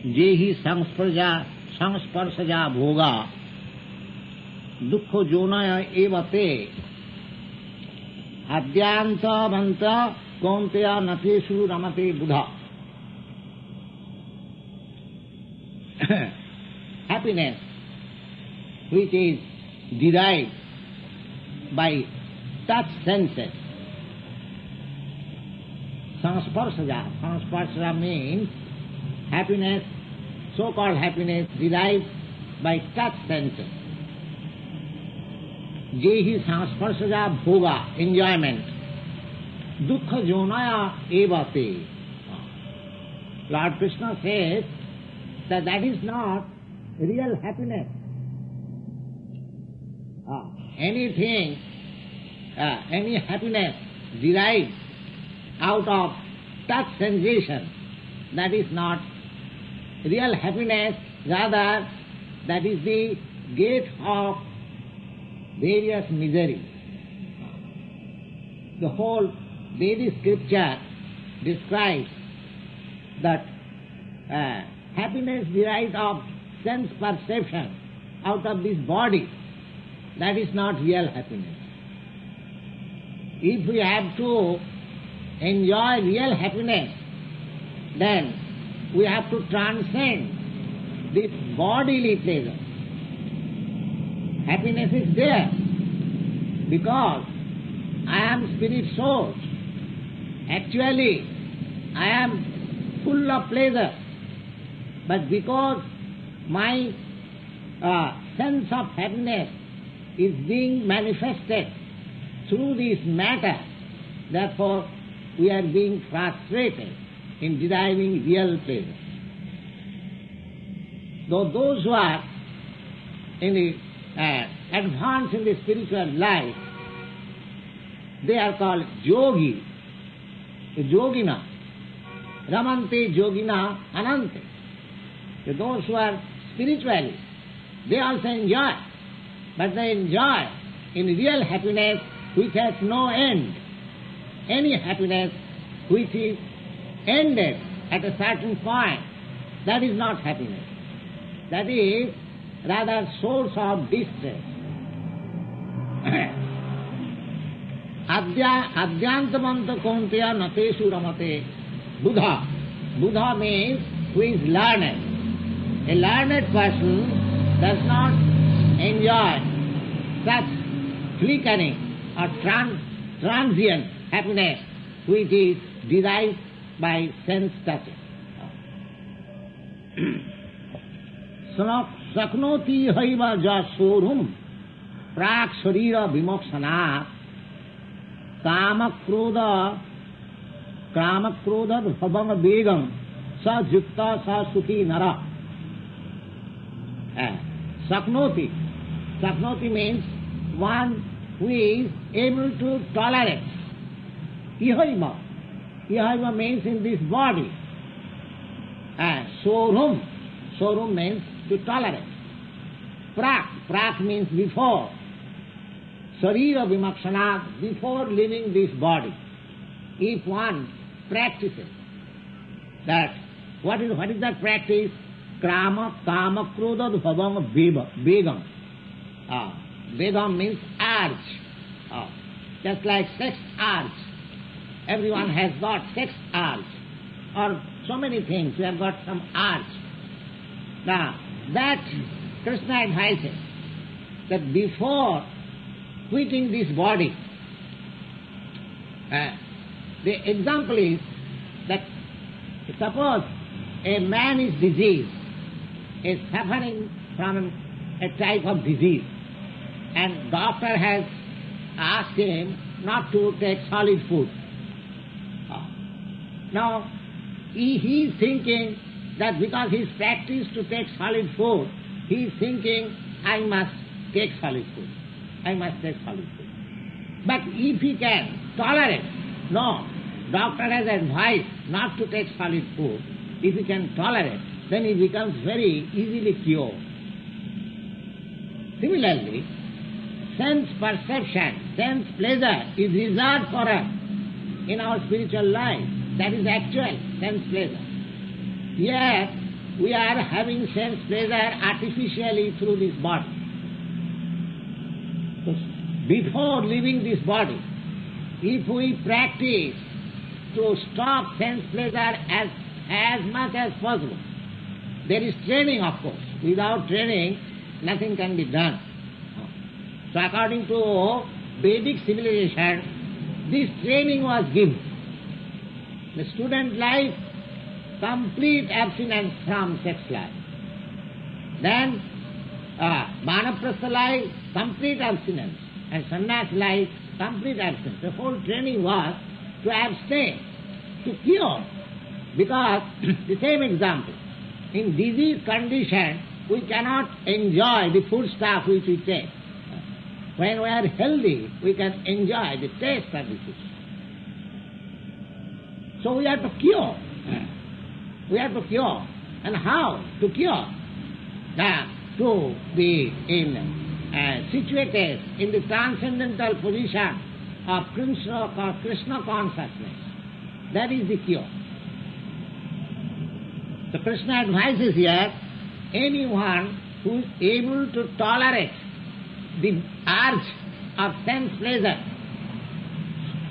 jehi sangsparsaja bhoga dukkho jonaya evate adyanta manta kaunteya natesu ramate buddha. Happiness which is derived by touch senses. Sangsparsaja means happiness, so-called happiness derived by touch senses. Jehi sangsparsaja bhoga, enjoyment. Dukkha jonaya evate. Lord Krishna says that that is not real happiness. Anything, any happiness derived out of touch sensation, that is not real happiness, rather that is the gate of various miseries. The whole Vedic scripture describes that happiness derived of sense perception out of this body, that is not real happiness. If we have to enjoy real happiness, then we have to transcend this bodily pleasure. Happiness is there because I am spirit soul. Actually, I am full of pleasure, but because my sense of happiness is being manifested through this matter, therefore we are being frustrated in deriving real pleasure. Though those who are in the advanced in the spiritual life, they are called yogi, yogina, ramante yogina anante. Those who are spiritually, they also enjoy, but they enjoy in real happiness which has no end. Any happiness which is ended at a certain point, that is not happiness. That is rather source of distress. Adyantamanta kaunteya natesu ramate buddha. Buddha means who is learned. A learned person does not enjoy such flickering or transient happiness which is derived by sense touching. Saknoti haiva jasorum prak sharira vimokshana kamakroda bhavanga begam sa jukta sa sukhi nara. Saknoti. Saknoti means one who is able to tolerate. Ihaiva. Ihaiva means in this body. Sorum. Sorum means to tolerate. Prak. Prak means before. Sarira vimakshana, before leaving this body. If one practices that, what is that practice? Krama, kama, krodha, bhavanga, begam. Begam means urge. Just like sex urge. Everyone has got sex urge. Or so many things, we have got some urge. Now, that Krishna advises that before quitting this body, the example is that suppose a man is diseased, is suffering from a type of disease, and doctor has asked him not to take solid food. Now, he is thinking that because he is practiced to take solid food, he is thinking, I must take solid food. I must take solid food. But if he can tolerate, no, doctor has advised not to take solid food. If he can tolerate, then he becomes very easily cured. Similarly, sense perception, sense pleasure is reserved for us in our spiritual life. That is actual sense pleasure. Yet, we are having sense pleasure artificially through this body. So before leaving this body, if we practice to stop sense pleasure as much as possible, there is training, of course. Without training, nothing can be done. So according to Vedic civilization, this training was given. The student life, complete abstinence from sex life. Then Vanaprastha life, complete abstinence. And Sannyas life, complete abstinence. The whole training was to abstain, to cure. Because, the same example, in disease condition, we cannot enjoy the food stuff which we take. When we are healthy, we can enjoy the taste of the food. So we have to cure. We have to cure. And how to cure? To be situated in the transcendental position of Krishna consciousness. That is the cure. So Krishna advises here, anyone who is able to tolerate the urge of sense pleasure,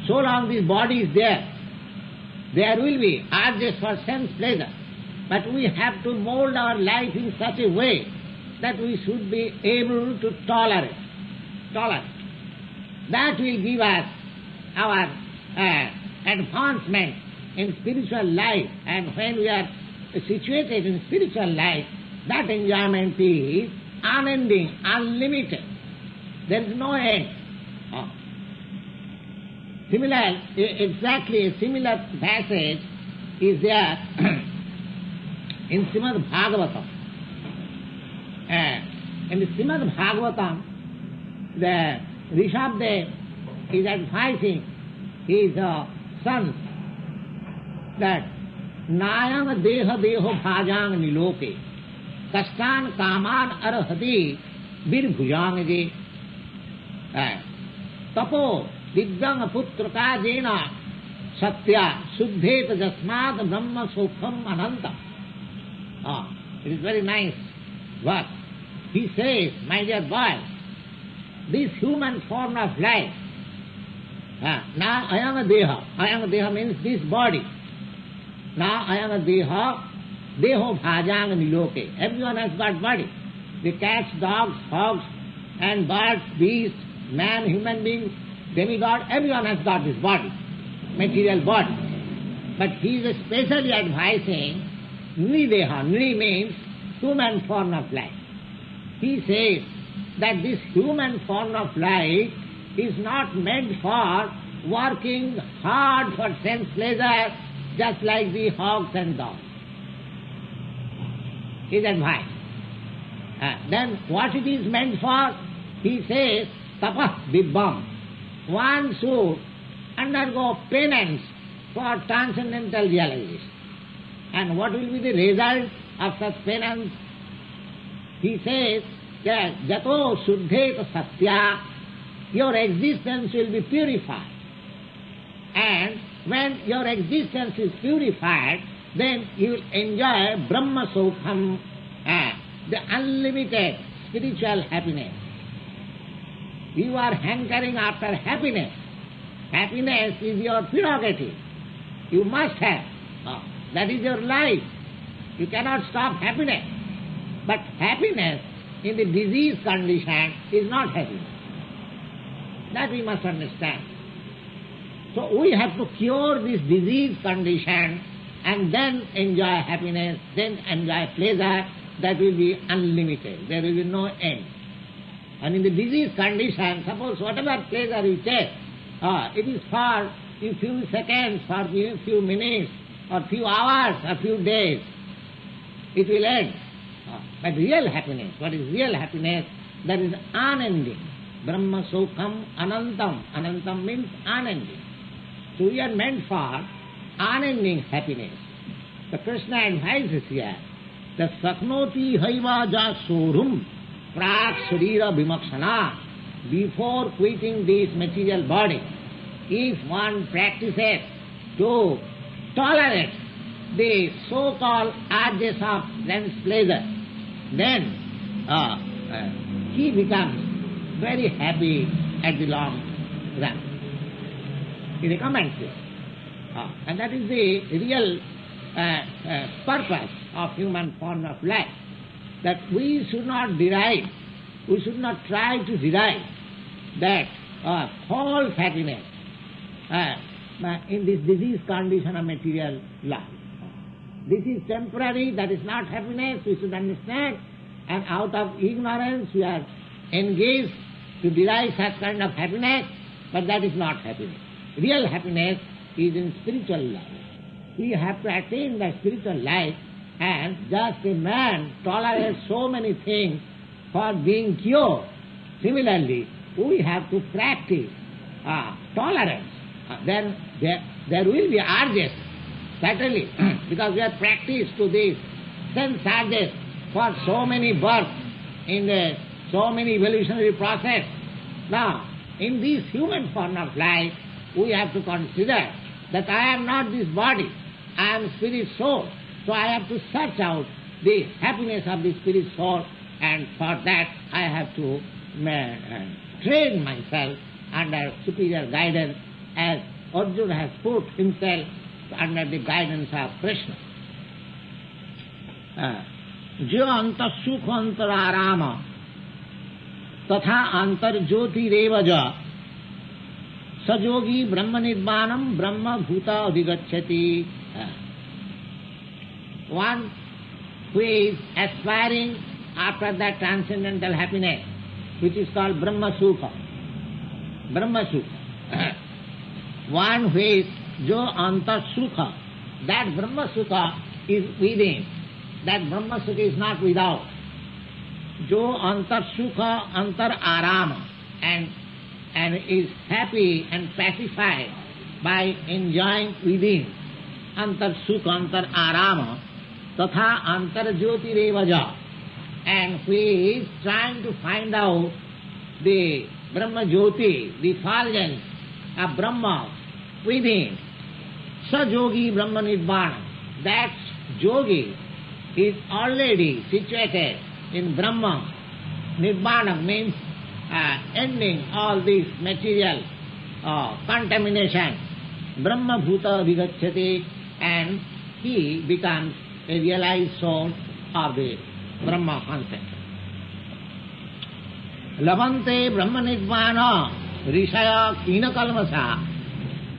so long this body is there will be urges for sense pleasure. But we have to mold our life in such a way that we should be able to tolerate. That will give us our advancement in spiritual life, and when we are situated in spiritual life, that enjoyment is unending, unlimited. There is no end. Exactly a similar passage is there in Srimad Bhagavatam. In the Srimad Bhagavatam, the Rishabdev is advising his sons that Nayam deha deho bhajang niloke kastan kaman arhati virbhujang tapo digyang putraka jena satya suddhet jasmad brahma sokham ananta. It is very nice verse. He says, my dear boy, this human form of life, now I am a deha means this body. Now I am a deha bhajang niloke. Everyone has got body. The cats, dogs, hogs, and birds, beasts, man, human being, demigod, everyone has got this body, material body. But he is especially advising Nrideha. Nri means human form of life. He says that this human form of life is not meant for working hard for sense pleasure just like the hogs and dogs. His advice. Then what it is meant for? He says, tapah dibbam. One should undergo penance for transcendental realization. And what will be the result of such penance? He says that jato suddhet satya, your existence will be purified. And when your existence is purified, then you will enjoy Brahma Sokham, the unlimited spiritual happiness. You are hankering after happiness. Happiness is your prerogative. You must have. That is your life. You cannot stop happiness. But happiness in the disease condition is not happiness. That we must understand. So we have to cure this disease condition and then enjoy happiness, then enjoy pleasure. That will be unlimited. There will be no end. And in the disease condition, suppose whatever pleasure you take, it is for a few seconds, for a few minutes, or few hours, or few days. It will end. But real happiness, what is real happiness? That is unending. Brahma Sokham Anantam. Anantam means unending. So we are meant for unending happiness. So Krishna advises here, the saknoti haiva ja sorum prak sharira vimakshana. Before quitting this material body, if one practices to tolerate the so-called urges of sense pleasure, then he becomes very happy at the long run. He recommends this. And that is the real purpose of human form of life, that we should not try to derive that false happiness in this disease condition of material life. This is temporary, that is not happiness, we should understand, and out of ignorance we are engaged to derive such kind of happiness, but that is not happiness. Real happiness is in spiritual life. We have to attain the spiritual life, and just a man tolerates so many things for being cured. Similarly, we have to practice tolerance. Then there will be urges, certainly, because we have practiced to these sense urges for so many births in so many evolutionary process. Now, in this human form of life, we have to consider that I am not this body, I am spirit soul. So I have to search out the happiness of the spirit soul, and for that I have to train myself under superior guidance, as Arjuna has put himself under the guidance of Krishna. Jo anta sukha antararama tatha antar jyoti revaja sajogi brahma nirvanam brahma bhuta adhigacchati. One who is aspiring after that transcendental happiness, which is called Brahma Sukha. Brahma Sukha. One who is Jo Antar Sukha, that Brahma Sukha is within. That Brahma Sukha is not without. Jo Antar Sukha Antar Arama, and is happy and pacified by enjoying within. Antar Sukha Antar Arama Tatha Antar Jyoti Revaja, and who is trying to find out the Brahma Jyoti, the effulgence of Brahma within. Sajogi Brahma Nirvana, that yogi is already situated in Brahma. Nirvana means ending all this material contamination. Brahma Bhuta Vigacchati, and he becomes a realized soul of the Brahma concept. Labante Brahma Nirvana Rishaya Kina Kalmasa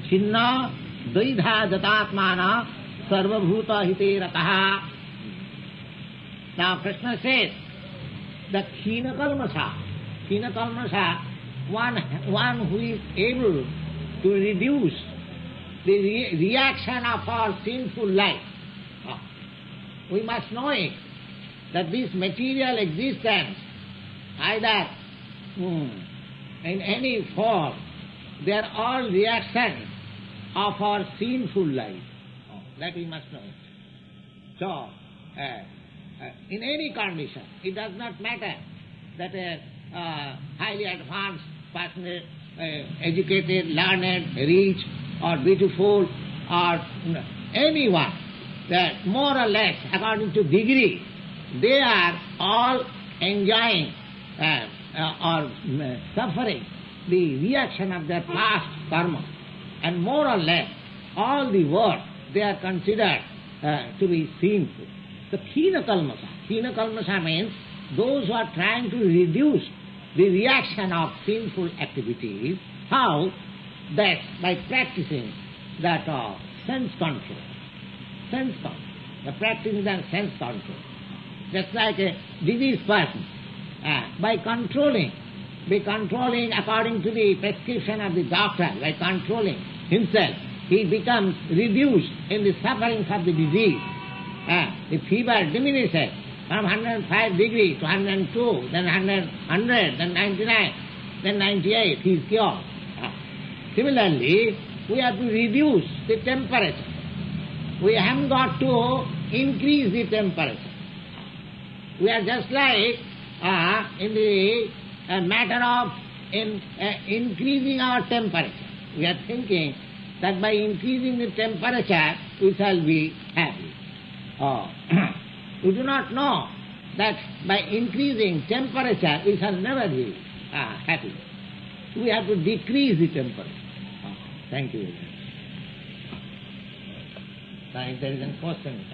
Chinna Dvaidha Jatatmana Sarvabhuta Hite Rataha. Now Krishna says that Kina Kalmasa, one who is able to reduce the reaction of our sinful life. We must know it, that this material existence, either in any form, they are all reactions of our sinful life. That we must know it. So, in any condition, it does not matter that a highly advanced person, educated, learned, rich, or beautiful, or anyone, that more or less, according to degree, they are all enjoying or suffering the reaction of their past karma. And more or less, all the work, they are considered to be sinful. So, Kina Kalmasa means those who are trying to reduce the reaction of sinful activities. How? That by practicing that sense control. The practicing that sense control. Just like a diseased person, by controlling according to the prescription of the doctor, by controlling himself, he becomes reduced in the sufferings of the disease. The fever diminishes from 105 degrees to 102, then 100, then 99, then 98, he is cured. Similarly, we have to reduce the temperature. We haven't got to increase the temperature. We are just like in the matter of increasing our temperature. We are thinking that by increasing the temperature, we shall be happy. You do not know that by increasing temperature we shall never be happy. We have to decrease the temperature. Thank you. Now if there is a question,